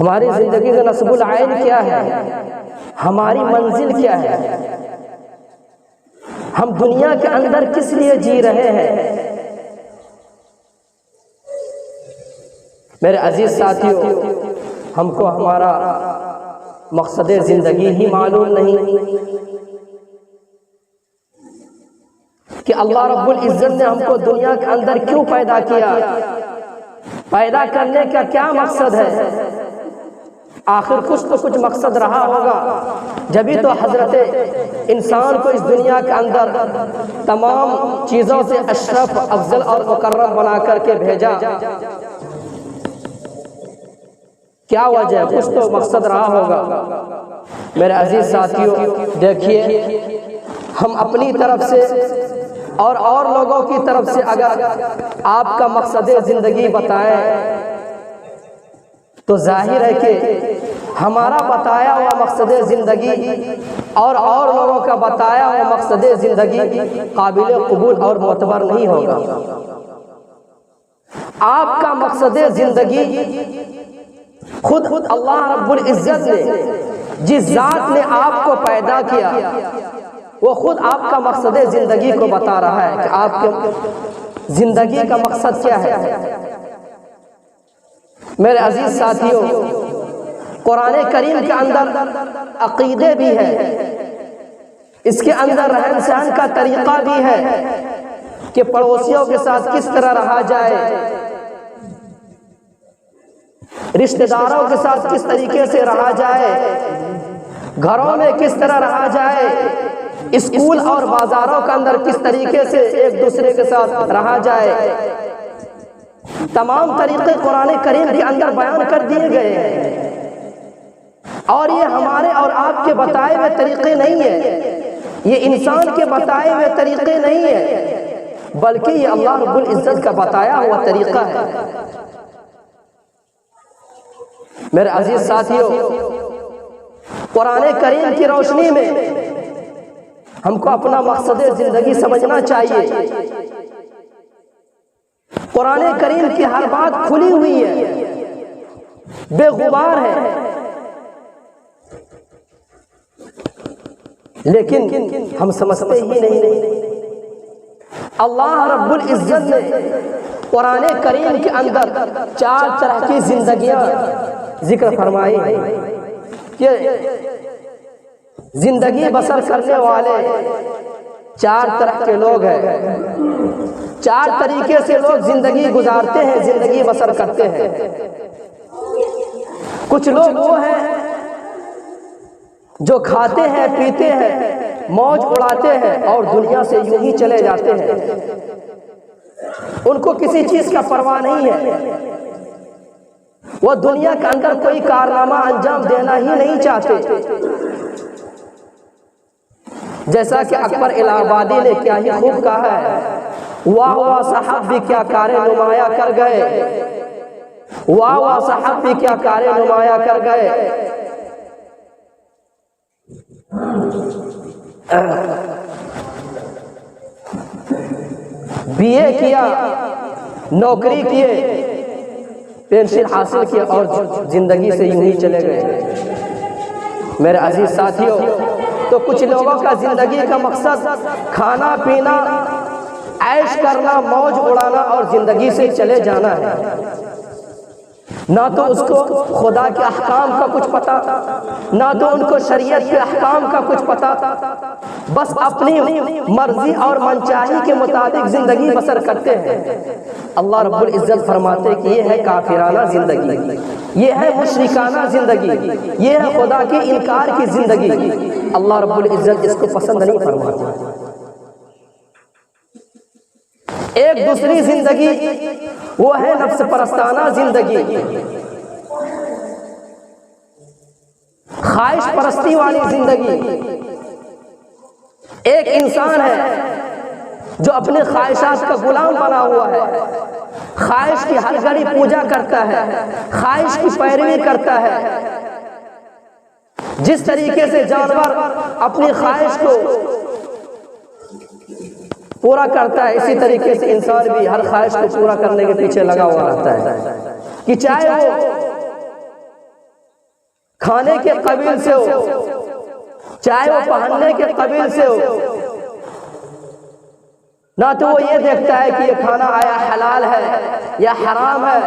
ہماری زندگی کا نصب العین کیا ہے؟ ہماری منزل کیا ہے؟ ہم دنیا کے اندر کس لیے جی رہے ہیں؟ میرے عزیز ساتھیوں، ہم کو ہمارا مقصد زندگی ہی معلوم نہیں کہ اللہ رب العزت نے ہم کو دنیا کے اندر کیوں پیدا کیا، پیدا کرنے کا کیا مقصد ہے؟ آخر کچھ مقصد رہا ہوگا، جبھی تو حضرت انسان کو اس دنیا کے اندر تمام چیزوں سے اشرف، افضل اور مکرم بنا کر کے بھیجا۔ کیا وجہ؟ کچھ تو مقصد رہا ہوگا۔ میرے عزیز ساتھیوں، دیکھیے، ہم اپنی طرف سے اور لوگوں کی طرف سے اگر آپ کا مقصد زندگی بتائیں تو ظاہر ہے کہ ہمارا بتایا ہوا مقصد زندگی اور لوگوں کا بتایا ہوا مقصد زندگی قابل قبول اور معتبر نہیں ہوگا۔ آپ کا مقصد زندگی خود اللہ رب العزت نے، جس ذات نے آپ کو پیدا کیا، وہ خود آپ کا مقصد زندگی کو بتا رہا ہے کہ آپ کے زندگی کا مقصد کیا ہے۔ میرے عزیز ساتھیوں، قرآن کریم کے اندر عقیدے بھی ہے، اس کے اندر رہن سہن کا طریقہ بھی ہے کہ پڑوسیوں کے ساتھ کس طرح رہا جائے، رشتہ داروں کے ساتھ کس طریقے سے رہا جائے، گھروں میں کس طرح رہا جائے، اسکول اور بازاروں کے اندر کس طریقے سے ایک دوسرے کے ساتھ رہا جائے۔ تمام طریقے قرآن کریم کے اندر بیان کر دیے گئے ہیں، اور یہ ہمارے اور آپ کے بتائے ہوئے طریقے نہیں ہیں، یہ انسان کے بتائے ہوئے طریقے نہیں ہیں، بلکہ یہ اللہ رب العزت کا بتایا ہوا طریقہ ہے۔ میرے عزیز ساتھیوں، قرآن کریم کی روشنی میں ہم کو اپنا مقصد زندگی سمجھنا چاہیے۔ قرآن کریم کی ہر بات کھلی ہوئی ہے، بے غبار ہے، لیکن ہم سمجھتے ہی نہیں۔ اللہ رب العزت نے قرآن کریم کے اندر 4 طرح کی زندگیاں ذکر فرمائی کہ زندگی بسر کرنے والے 4 طرح کے لوگ ہیں، 4 طریقے سے لوگ زندگی گزارتے ہیں، زندگی بسر کرتے ہیں۔ کچھ لوگ وہ ہیں جو کھاتے ہیں، پیتے ہیں، موج اڑاتے ہیں اور دنیا سے یوں ہی چلے جاتے ہیں، ان کو کسی چیز کا پرواہ نہیں ہے، وہ دنیا کے اندر کوئی کارنامہ انجام دینا ہی نہیں چاہتے۔ جیسا کہ اکبر الہ آبادی نے کیا ہی خوب کہا ہے، واہ واہ صاحب بھی کیا کارے نمایاں کر گئے، واہ واہ صاحب بھی کیا کارے نمایاں کر گئے۔ بی اے کیا، نوکری کیے، پینشن حاصل کیا اور زندگی سے یوں ہی چلے گئے۔ میرے عزیز ساتھیوں، تو کچھ لوگوں کا زندگی کا مقصد کھانا پینا، عیش کرنا، موج اڑانا اور زندگی سے چلے جانا ہے، نہ تو اس کو خدا کے احکام کا کچھ پتا، نہ تو ان کو شریعت کے احکام کا کچھ پتا، بس اپنی مرضی اور منچاہی کے مطابق زندگی بسر کرتے ہیں۔ اللہ رب العزت فرماتے ہیں کہ یہ ہے کافرانہ زندگی، یہ ہے مشرکانہ زندگی، یہ ہے خدا کے انکار کی زندگی۔ اللہ رب العزت اس کو پسند نہیں فرماتے۔ ایک دوسری زندگی وہ ہے نفس پرستانہ زندگی، خواہش پرستی والی زندگی۔ ایک انسان ہے جو اپنے خواہشات کا غلام بنا ہوا ہے، خواہش کی ہر گھڑی پوجا کرتا ہے، خواہش کی پیروی کرتا ہے۔ جس طریقے سے جانور اپنی خواہش کو پورا کرتا ہے، اسی طریقے سے انسان بھی ہر خواہش کو پورا کرنے کے پیچھے لگا ہوا رہتا ہے، کہ چاہے وہ کھانے کے قبیل سے ہو، چاہے وہ پہننے کے قبیل سے ہو، نہ تو وہ یہ دیکھتا ہے کہ یہ کھانا آیا حلال ہے یا حرام ہے،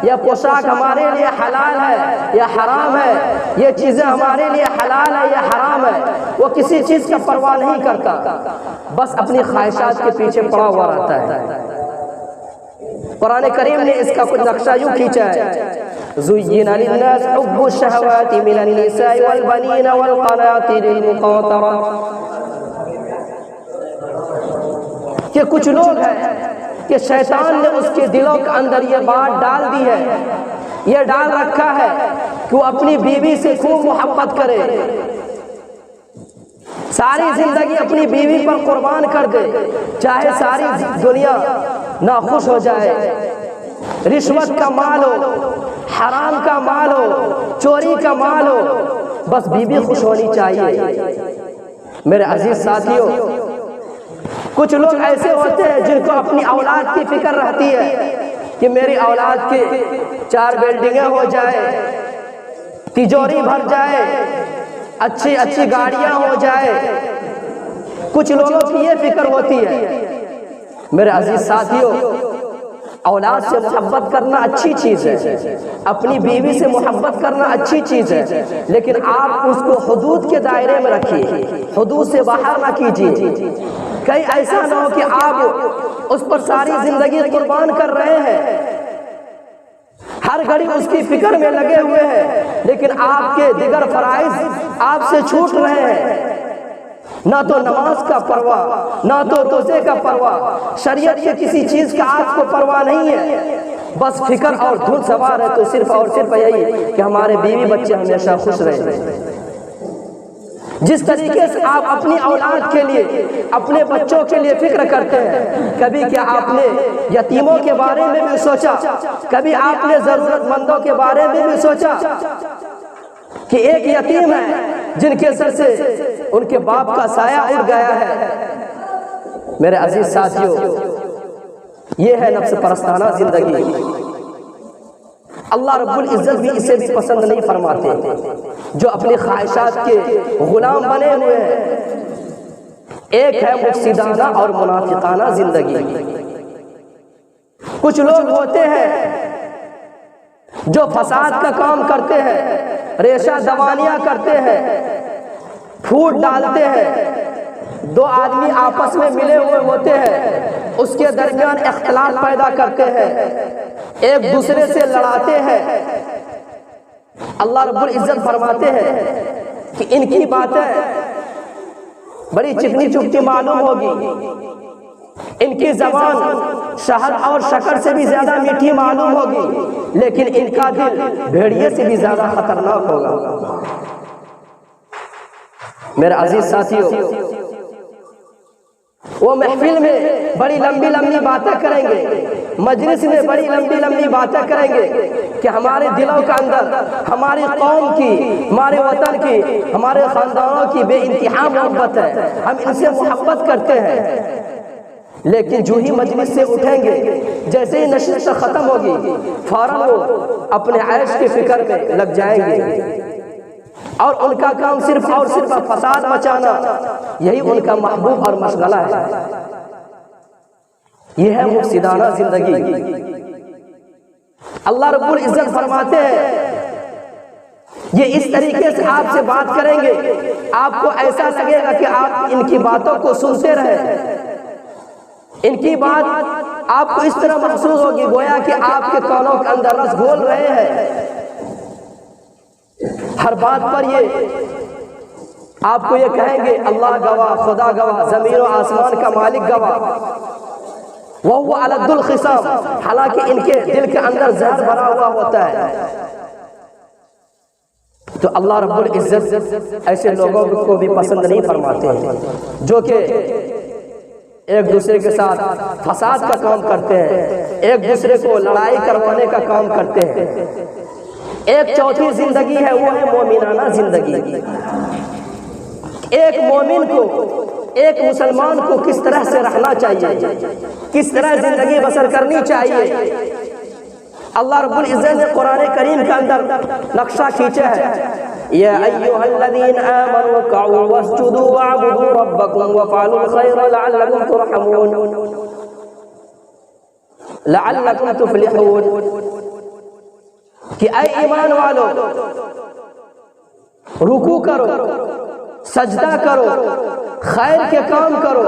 یا پوشاک ہمارے لیے حلال ہے یا حرام ہے، یہ چیزیں ہمارے لیے حلال ہے یا حرام ہے، وہ کسی چیز کا پرواہ نہیں کرتا، بس اپنی خواہشات کے پیچھے پڑا ہوا رہتا ہے۔ قرآن کریم نے اس کا کچھ نقشہ یوں کھینچا ہے، زُيِّنَ لِلنَّاسِ حُبُّ الشَّهَوَاتِ مِنَ النِّسَاءِ وَالْبَنِينَ وَالْقَنَاطِيرِ الْمُقَنطَرَةِ، کہ کچھ لوگ ہیں کہ شیطان نے اس کے دلوں کے اندر یہ بات ڈال دی ہے، یہ ڈال رکھا ہے کہ وہ اپنی بیوی سے خوب محبت کرے، ساری زندگی اپنی بیوی پر قربان کر دے، چاہے ساری دنیا ناخوش ہو جائے، رشوت کا مال ہو، حرام کا مال ہو، چوری کا مال ہو، بس بیوی خوش ہونی چاہیے۔ میرے عزیز ساتھیوں، کچھ لوگ ایسے ہوتے ہیں جن کو اپنی اولاد کی فکر رہتی ہے کہ میری اولاد کی 4 بلڈنگیں ہو جائے، تجوری بھر جائے، اچھی اچھی گاڑیاں ہو جائے، کچھ لوگوں کی یہ فکر ہوتی ہے۔ میرے عزیز ساتھیوں، اولاد سے محبت کرنا اچھی چیز ہے، اپنی بیوی سے محبت کرنا اچھی چیز ہے، لیکن آپ اس کو حدود کے دائرے میں رکھیے، حدود سے باہر نہ کیجیے۔ کہیں ایسا نہ ہو کہ آپ اس پر ساری زندگی قربان کر رہے ہیں، ہر گھڑی اس کی فکر میں لگے ہوئے ہیں، لیکن آپ کے دیگر فرائض آپ سے چھوٹ رہے ہیں، نہ تو نماز کا پرواہ، نہ تو روزے کا پرواہ، شریعت کے کسی چیز کا آپ کو پرواہ نہیں ہے، بس فکر اور دھن سوار ہے تو صرف اور صرف یہی کہ ہمارے بیوی بچے ہمیشہ خوش رہیں۔ جس طریقے سے آپ اپنی اولاد کے لیے، اپنے بچوں کے لیے فکر کرتے ہیں، کبھی کیا آپ نے یتیموں کے بارے میں بھی سوچا؟ کبھی آپ نے ضرورت مندوں کے بارے میں بھی سوچا کہ ایک یتیم ہے جن کے سر سے ان کے باپ کا سایہ اڑ گیا ہے؟ میرے عزیز ساتھیوں، یہ ہے نفس پرستانہ زندگی۔ اللہ رب العزت بھی اسے بھی پسند نہیں فرماتے، جو اپنی خواہشات کے غلام بنے ہوئے ہیں۔ ایک ہے مفسدانہ اور منافقانہ زندگی۔ کچھ لوگ ہوتے ہیں جو فساد کا کام کرتے ہیں، ریشہ دوانیاں کرتے ہیں، پھوٹ ڈالتے ہیں، 2 آدمی آپس میں ملے ہوئے ہوتے ہیں، اس کے درمیان اختلاف پیدا کرتے ہیں، ایک دوسرے سے لڑاتے ہیں۔ اللہ رب العزت فرماتے ہیں کہ ان کی باتیں بڑی چکنی چپٹی معلوم ہوگی، ان کی زبان شہد اور شکر سے بھی زیادہ میٹھی معلوم ہوگی، لیکن ان کا دل بھیڑیے سے بھی زیادہ خطرناک ہوگا۔ میرے عزیز ساتھیوں، وہ محفل میں بڑی لمبی لمبی باتیں کریں گے، مجلس میں بڑی لمبی لمبی باتیں کریں گے کہ ہمارے دلوں کے اندر ہماری قوم کی، ہمارے وطن کی، ہمارے خاندانوں کی بے انتہا محبت ہے، ہم ان سے محبت کرتے ہیں، لیکن جو ہی مجلس سے اٹھیں گے، جیسے ہی نشست ختم ہوگی، فوراً وہ اپنے عیش کی فکر میں لگ جائیں گے، اور ان کا کام صرف اور صرف فساد مچانا، یہی ان کا محبوب اور مشغلہ ہے۔ یہ ہے مفسدانہ زندگی۔ اللہ رب العزت فرماتے ہیں یہ اس طریقے سے آپ سے بات کریں گے، آپ کو ایسا لگے گا کہ آپ ان کی باتوں کو سنتے رہیں، ان کی بات آپ کو اس طرح محسوس ہوگی گویا کہ آپ کے کانوں کے اندر رس گھول رہے ہیں۔ ہر بات پر یہ آپ کو یہ کہیں گے اللہ گواہ، خدا گواہ، زمین و آسمان کا مالک گواہ، وَهُوَ أَلَدُّ الْخِصَامِ، حالانکہ ان کے دل کے اندر زہر بھرا ہوا ہوتا ہے۔ تو اللہ رب العزت ایسے لوگوں کو بھی پسند نہیں فرماتے ہیں جو کہ ایک دوسرے کے ساتھ فساد کا کام کرتے ہیں، ایک دوسرے کو لڑائی کروانے کا کام کرتے ہیں۔ ایک چوتھی زندگی ہے، وہ ہے مومنانہ زندگی۔ ایک مومن کو، ایک مسلمان کو کس طرح سے رہنا چاہیے، کس طرح زندگی بسر کرنی چاہیے، اللہ رب العزت نے قرآن کریم کے اندر نقشہ کھینچا ہے۔ یا ایھا الذین آمنوا ارکعوا واسجدوا واعبدوا ربکم وافعلوا الخیر لعلکم ترحمون لعلکم تفلحون کہ اے ایمان والو رکوع کرو، سجدہ کرو، خیر کے کام کرو۔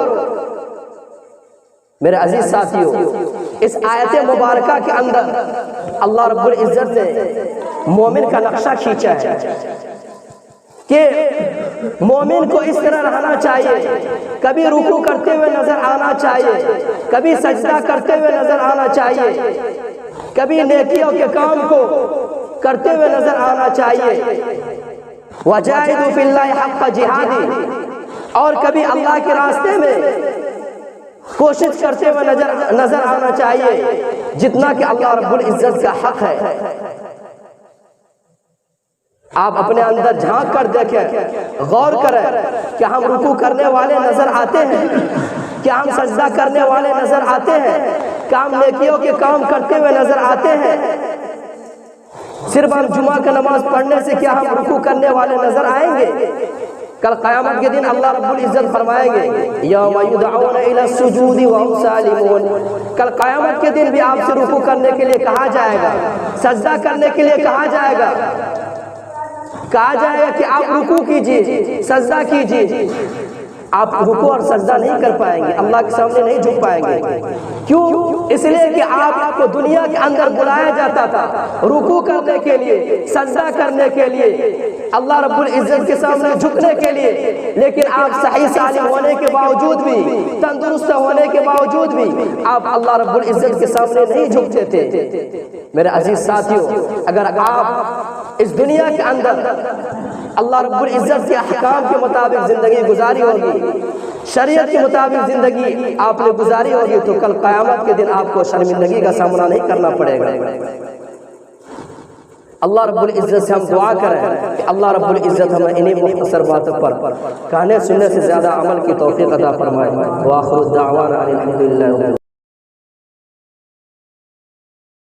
میرے عزیز ساتھیوں، اس آیت مبارکہ کے اندر اللہ رب العزت نے مومن کا نقشہ کھینچا ہے کہ مومن کو اس طرح رہنا چاہیے، کبھی رکوع کرتے ہوئے نظر آنا چاہیے، کبھی سجدہ کرتے ہوئے نظر آنا چاہیے، کبھی نیکیوں کے کام کو کرتے ہوئے نظر آنا چاہیے، وجاہدوا فی اللہ حق جہادی، اور کبھی اللہ کے راستے میں کوشش کرتے ہوئے نظر آنا چاہیے جتنا کہ اللہ رب العزت کا حق ہے۔ آپ اپنے اندر جھانک کر دیکھیں، غور کریں کہ ہم رکوع کرنے والے نظر آتے ہیں، کیا ہم سجدہ کرنے والے نظر آتے ہیں، کیا ہم نیکیوں کے کام کرتے ہوئے نظر آتے ہیں؟ صرف ہم جمعہ کا نماز پڑھنے سے کیا ہم رکوع کرنے والے نظر آئیں گے؟ کل قیامت کے دن اللہ رب العزت فرمائیں گے یوم یدعون الی السجود وهم سالمون، کل قیامت کے دن بھی آپ سے رکوع کرنے کے لیے کہا جائے گا، سجدہ کرنے کے لیے کہا جائے گا کہ آپ رکوع کیجئے، سجدہ کیجئے۔ آپ رکوع اور سجدہ نہیں کر پائیں گے، اللہ کے سامنے نہیں جھک پائیں گے۔ کیوں؟ اس لیے کہ آپ کو دنیا کے اندر بلایا جاتا تھا رکوع کرنے کے لیے، سجدہ کرنے کے لیے، اللہ رب العزت کے سامنے جھکنے کے لیے، لیکن آپ صحیح سالم ہونے کے باوجود بھی، تندرست ہونے کے باوجود بھی آپ اللہ رب العزت کے سامنے نہیں جھکتے تھے۔ میرے عزیز ساتھیوں، اگر آپ اس دنیا کے اندر اللہ رب العزت کے احکام کے مطابق زندگی گزاری ہوگی، شریعت کے مطابق زندگی آپ نے گزاری ہوگی، تو کل قیامت کے دن آپ کو شرمندگی کا سامنا نہیں کرنا پڑے گا۔ اللہ رب العزت سے ہم دعا کریں کہ اللہ رب العزت ہمیں انہی مختصر باتوں پر کہنے سننے سے زیادہ عمل کی توفیق عطا فرمائے۔ وآخر الدعوانا ان الحمد للہ۔